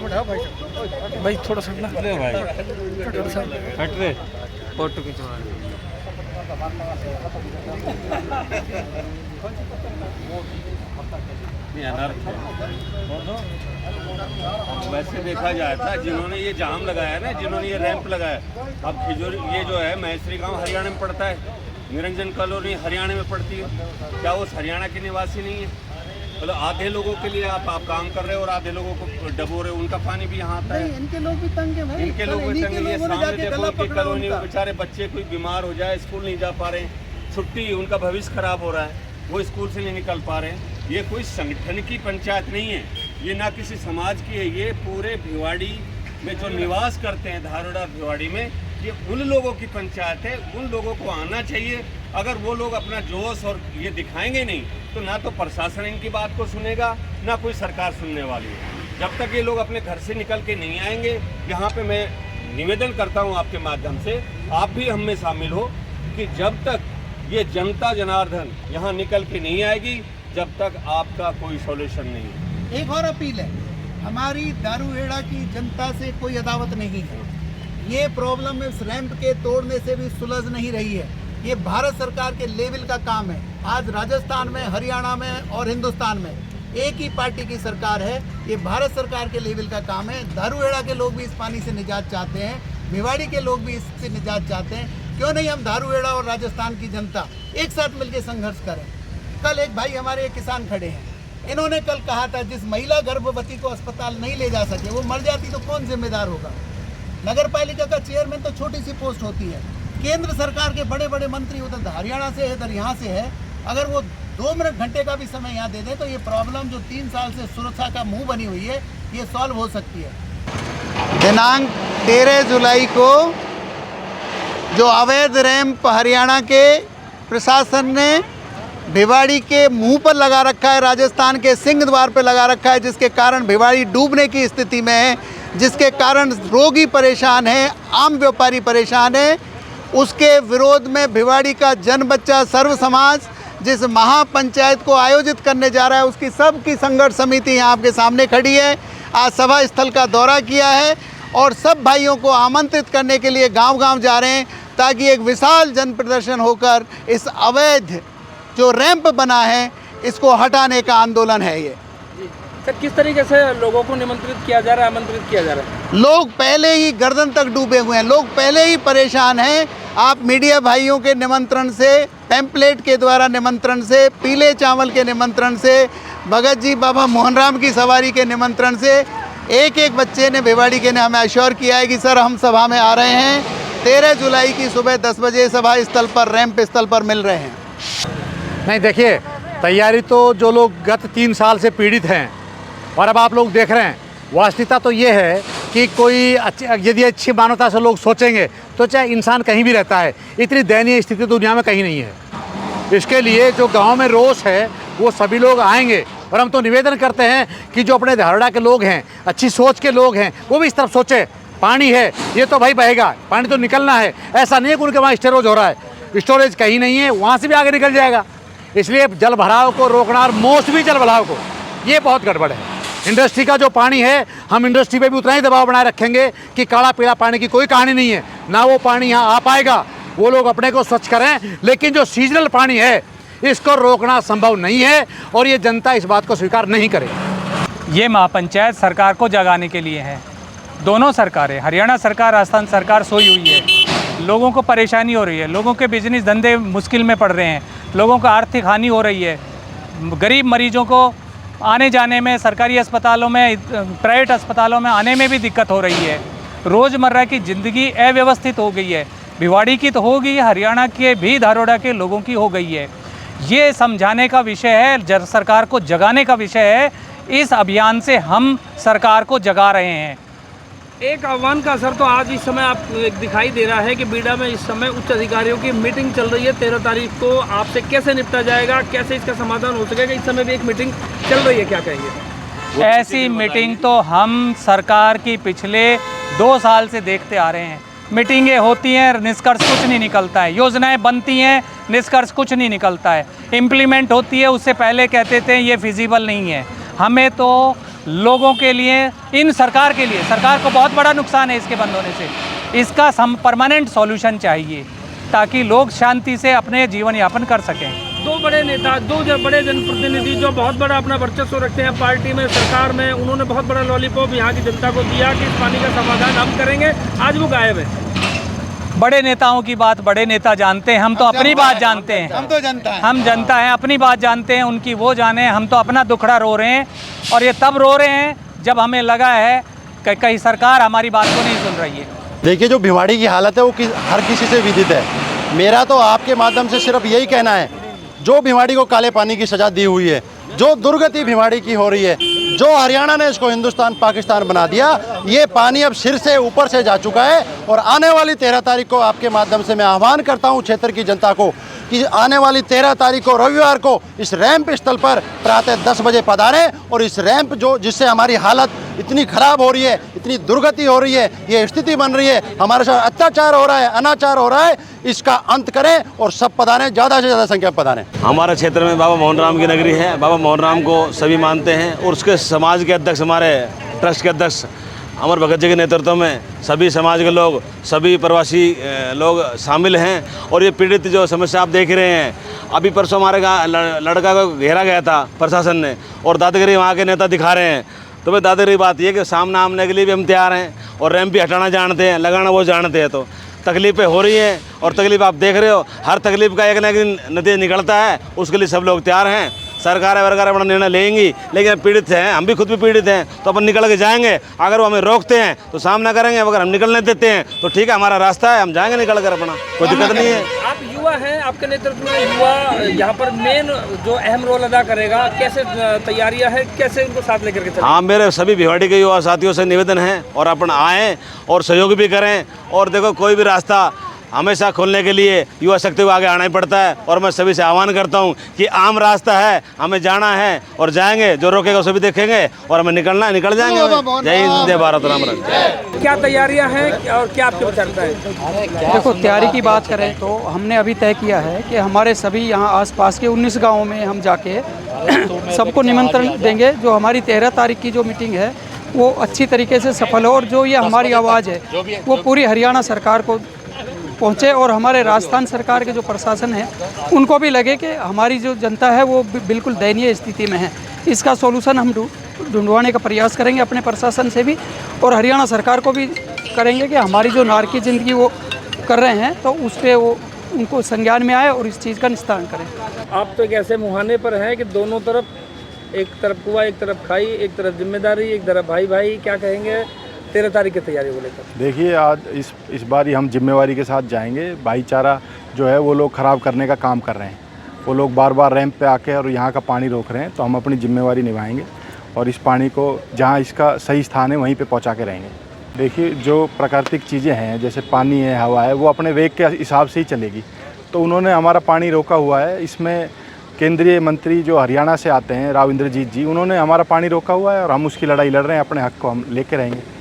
भाई थोड़ा सा ना ले भाई हट रे फोटो खिंचवा ये अनर्थ है। वैसे देखा जाए था जिन्होंने ये जाम लगाया ना, जिन्होंने ये रैंप लगाया, अब खिजूर ये जो है मैसरी गांव हरियाणा में पड़ता है, निरंजन कॉलोनी हरियाणा में पड़ती है। क्या वो हरियाणा के निवासी नहीं है? मतलब आधे लोगों के लिए आप काम कर रहे हो और आधे लोगों को डबो रहे हो, उनका पानी भी यहाँ आता है। इनके लोग भी तंग है भाई, इनके लोग भी तंग है। ये सामने देखो उनकी कॉलोनी में बेचारे बच्चे कोई बीमार हो जाए, स्कूल नहीं जा पा रहे हैं, छुट्टी, उनका भविष्य खराब हो रहा है, वो स्कूल से नहीं निकल पा रहे हैं। ये कोई संगठन की पंचायत नहीं है, ये ना किसी समाज की है, ये पूरे भिवाड़ी में जो निवास करते हैं, धारोड़ा भिवाड़ी में, ये उन लोगों की पंचायत है। उन लोगों को आना चाहिए। अगर वो लोग अपना जोश और ये दिखाएंगे नहीं तो ना तो प्रशासन इनकी बात को सुनेगा, ना कोई सरकार सुनने वाली है। जब तक ये लोग अपने घर से निकल के नहीं आएंगे, यहाँ पे मैं निवेदन करता हूँ आपके माध्यम से, आप भी हम में शामिल हो, कि जब तक ये जनता जनार्दन यहाँ निकल के नहीं आएगी, जब तक आपका कोई सॉल्यूशन नहीं है। एक और अपील है, हमारी दारूहेड़ा की जनता से कोई अदावत नहीं है। ये प्रॉब्लम इस रैंप के तोड़ने से भी सुलझ नहीं रही है। ये भारत सरकार के लेवल का काम है। आज राजस्थान में, हरियाणा में और हिंदुस्तान में एक ही पार्टी की सरकार है। ये भारत सरकार के लेवल का काम है। दारूहेड़ा के लोग भी इस पानी से निजात चाहते हैं, भिवाड़ी के लोग भी इससे निजात चाहते हैं। क्यों नहीं हम दारूहेड़ा और राजस्थान की जनता एक साथ मिलकर संघर्ष करें। कल एक भाई हमारे एक किसान खड़े हैं, इन्होंने कल कहा था जिस महिला गर्भवती को अस्पताल नहीं ले जा सके वो मर जाती तो कौन जिम्मेदार होगा। नगर पालिका का चेयरमैन तो छोटी सी पोस्ट होती है। केंद्र सरकार के बड़े बड़े मंत्री उधर हरियाणा से है, इधर यहाँ से है, अगर वो 2 मिनट घंटे का भी समय यहाँ दे दें तो ये प्रॉब्लम जो 3 साल से सुरक्षा का मुंह बनी हुई है ये सॉल्व हो सकती है। दिनांक 13 जुलाई को जो अवैध रैंप हरियाणा के प्रशासन ने भिवाड़ी के मुंह पर लगा रखा है, राजस्थान के सिंह द्वार पर लगा रखा है, जिसके कारण भिवाड़ी डूबने की स्थिति में है, जिसके कारण रोगी परेशान है, आम व्यापारी परेशान है, उसके विरोध में भिवाड़ी का जन बच्चा सर्व समाज जिस महापंचायत को आयोजित करने जा रहा है उसकी सबकी संघर्ष समिति यहाँ आपके सामने खड़ी है। आज सभा स्थल का दौरा किया है और सब भाइयों को आमंत्रित करने के लिए गांव-गांव जा रहे हैं ताकि एक विशाल जन प्रदर्शन होकर इस अवैध जो रैंप बना है इसको हटाने का आंदोलन है। ये सर किस तरीके से लोगों को निमंत्रित किया जा रहा है, आमंत्रित किया जा रहा है? लोग पहले ही गर्दन तक डूबे हुए हैं, लोग पहले ही परेशान हैं। आप मीडिया भाइयों के निमंत्रण से, पैम्पलेट के द्वारा निमंत्रण से, पीले चावल के निमंत्रण से, भगत जी बाबा मोहनराम की सवारी के निमंत्रण से एक एक बच्चे ने, भिवाड़ी के ने हमें अश्योर किया है कि सर हम सभा में आ रहे हैं। 13 जुलाई की सुबह 10 बजे सभा स्थल पर, रैंप स्थल पर मिल रहे हैं। नहीं देखिए, तैयारी तो जो लोग गत 3 साल से पीड़ित हैं और अब आप लोग देख रहे हैं, वास्तविकता तो ये है कि कोई यदि अच्छी मानवता से लोग सोचेंगे तो चाहे इंसान कहीं भी रहता है, इतनी दयनीय स्थिति दुनिया में कहीं नहीं है। इसके लिए जो गांव में रोष है वो सभी लोग आएंगे और हम तो निवेदन करते हैं कि जो अपने धारड़ा के लोग हैं, अच्छी सोच के लोग हैं, वो भी इस तरफ सोचे। पानी है ये तो भाई बहेगा, पानी तो निकलना है, ऐसा नहीं है कि उनके वहाँ स्टोरेज हो रहा है, स्टोरेज कहीं नहीं है, वहाँ से भी आगे निकल जाएगा। इसलिए जल भराव को रोकना और मौसमी जल भराव को, ये बहुत गड़बड़ है। इंडस्ट्री का जो पानी है, हम इंडस्ट्री पे भी उतना ही दबाव बनाए रखेंगे कि काला पीला पानी की कोई कहानी नहीं है, ना वो पानी यहाँ आ पाएगा। वो लोग अपने को स्वच्छ करें, लेकिन जो सीजनल पानी है इसको रोकना संभव नहीं है और ये जनता इस बात को स्वीकार नहीं करे। ये महापंचायत सरकार को जगाने के लिए है। दोनों सरकारें, हरियाणा सरकार, राजस्थान सरकार सोई हुई है। लोगों को परेशानी हो रही है, लोगों के बिजनेस धंधे मुश्किल में पड़ रहे हैं, लोगों को आर्थिक हानि हो रही है, गरीब मरीजों को आने जाने में, सरकारी अस्पतालों में, प्राइवेट अस्पतालों में आने में भी दिक्कत हो रही है। रोज़मर्रा की ज़िंदगी अव्यवस्थित हो गई है। भिवाड़ी की तो हो गई, हरियाणा के भी धारोड़ा के लोगों की हो गई है। ये समझाने का विषय है, सरकार को जगाने का विषय है। इस अभियान से हम सरकार को जगा रहे हैं। एक आह्वान का असर तो आज इस समय आप दिखाई दे रहा है कि बीडा में इस समय उच्च अधिकारियों की मीटिंग चल रही है। 13 तारीख को आपसे कैसे निपटा जाएगा, कैसे इसका समाधान हो सकेगा, इस समय भी एक मीटिंग चल रही है, क्या कहेंगे? ऐसी मीटिंग तो हम सरकार की पिछले 2 साल से देखते आ रहे हैं। मीटिंगें होती हैं, निष्कर्ष कुछ नहीं निकलता है। योजनाएं बनती हैं, निष्कर्ष कुछ नहीं निकलता है। इम्प्लीमेंट होती है, उससे पहले कहते थे ये फिजिबल नहीं है। हमें तो लोगों के लिए, इन सरकार के लिए, सरकार को बहुत बड़ा नुकसान है इसके बंद होने से। इसका परमानेंट सॉल्यूशन चाहिए ताकि लोग शांति से अपने जीवन यापन कर सकें। दो बड़े नेता, बड़े जनप्रतिनिधि जो बहुत बड़ा अपना वर्चस्व रखते हैं पार्टी में, सरकार में, उन्होंने बहुत बड़ा लॉलीपॉप यहाँ की जनता को दिया कि इस पानी का समाधान हम करेंगे, आज वो गायब है। बड़े नेताओं की बात बड़े नेता जानते हैं, हम तो अपनी बात जानते हैं। हम तो जनता हैं। हम जनता हैं, अपनी बात जानते हैं, उनकी वो जाने। हम तो अपना दुखड़ा रो रहे हैं, और ये तब रो रहे हैं जब हमें लगा है कि कहीं सरकार हमारी बात को नहीं सुन रही है। देखिए, जो भिवाड़ी की हालत है वो हर किसी से विदित है। मेरा तो आपके माध्यम से सिर्फ यही कहना है, जो भिवाड़ी को काले पानी की सज़ा दी हुई है, जो दुर्गति भिवाड़ी की हो रही है, जो हरियाणा ने इसको हिंदुस्तान पाकिस्तान बना दिया, ये पानी अब सिर से ऊपर से जा चुका है। और आने वाली 13 तारीख को आपके माध्यम से मैं आह्वान करता हूँ क्षेत्र की जनता को कि आने वाली 13 तारीख को रविवार को इस रैंप स्थल पर प्रातः 10 बजे पधारें, और इस रैंप जिससे हमारी हालत इतनी खराब हो रही है, इतनी दुर्गति हो रही है, ये स्थिति बन रही है, हमारे साथ अत्याचार हो रहा है, अनाचार हो रहा है, इसका अंत करें और सब पधारें, ज़्यादा से ज़्यादा संख्या में पधारें। हमारे क्षेत्र में बाबा मोहन राम की नगरी है। बाबा मोहन राम को सभी मानते हैं, और उसके समाज के अध्यक्ष, हमारे ट्रस्ट के अध्यक्ष अमर भगत जी के नेतृत्व में सभी समाज के लोग, सभी प्रवासी लोग शामिल हैं। और ये पीड़ित जो समस्या आप देख रहे हैं, अभी परसों हमारे लड़का को घेरा गया था प्रशासन ने, और दादागिरी वहाँ के नेता दिखा रहे हैं। तो भाई दादागिरी बात ये कि सामना आमने के लिए भी हम तैयार हैं, और रैंप भी हटाना जानते हैं, लगाना वो जानते हैं। तो तकलीफ़ें हो रही हैं, और तकलीफ़ आप देख रहे हो, हर तकलीफ़ का एक ना एक नतीजा निकलता है, उसके लिए सब लोग तैयार हैं। सरकार वगैरह अपना निर्णय लेंगी, लेकिन पीड़ित हैं, हम भी खुद भी पीड़ित हैं, तो अपन निकल के जाएंगे। अगर वो हमें रोकते हैं तो सामना करेंगे, अगर हम निकलने देते हैं तो ठीक है, हमारा रास्ता है, हम जाएंगे निकल कर, अपना कोई दिक्कत नहीं है। आप युवा हैं, आपके नेतृत्व में युवा यहाँ पर मेन जो अहम रोल अदा करेगा, कैसे तैयारियां हैं, कैसे उनको साथ लेकर के चलें? हाँ, मेरे सभी भिवाड़ी के युवा साथियों से निवेदन है, और अपन आएँ और सहयोग भी करें। और देखो, कोई भी रास्ता हमेशा खोलने के लिए युवा शक्ति को आगे आना ही पड़ता है, और मैं सभी से आह्वान करता हूं कि आम रास्ता है, हमें जाना है और जाएंगे, जो रोकेगा उसे भी देखेंगे, और हमें निकलना है, निकल जाएंगे। जय हिंद, जय भारत, राम राम। क्या तैयारियां हैं और क्या आपके विचार हैं? देखो, तैयारी की बात करें तो हमने अभी तय किया है कि हमारे सभी यहाँ आसपास के 19 गाँवों में हम जाके सबको निमंत्रण देंगे। जो हमारी 13 तारीख की जो मीटिंग है वो अच्छी तरीके से सफल हो, और जो ये हमारी आवाज़ है वो पूरी हरियाणा सरकार को पहुँचे, और हमारे राजस्थान सरकार के जो प्रशासन है उनको भी लगे कि हमारी जो जनता है वो बिल्कुल दयनीय स्थिति में है। इसका सॉल्यूशन हम ढूंढवाने का प्रयास करेंगे अपने प्रशासन से भी, और हरियाणा सरकार को भी करेंगे कि हमारी जो नारकी ज़िंदगी वो कर रहे हैं तो उस पर वो उनको संज्ञान में आए और इस चीज़ का निस्तारण करें। आप तो एक ऐसे मुहाने पर हैं कि दोनों तरफ, एक तरफ कुआं, एक तरफ खाई, एक तरफ जिम्मेदारी, एक तरफ भाई भाई, क्या कहेंगे 13 तारीख की तैयारी को लेकर? देखिए, आज इस बार हम जिम्मेवारी के साथ जाएंगे। भाईचारा जो है वो लोग ख़राब करने का काम कर रहे हैं, वो लोग बार बार रैंप पे आके और यहाँ का पानी रोक रहे हैं, तो हम अपनी जिम्मेवारी निभाएंगे और इस पानी को जहाँ इसका सही स्थान है वहीं पे पहुँचा के रहेंगे। देखिए, जो प्राकृतिक चीज़ें हैं जैसे पानी है, हवा है, वो अपने वेग के हिसाब से ही चलेगी। तो उन्होंने हमारा पानी रोका हुआ है। इसमें केंद्रीय मंत्री जो हरियाणा से आते हैं, राव इंद्रजीत जी, उन्होंने हमारा पानी रोका हुआ है और हम उसकी लड़ाई लड़ रहे हैं, अपने हक को हम लेके रहेंगे।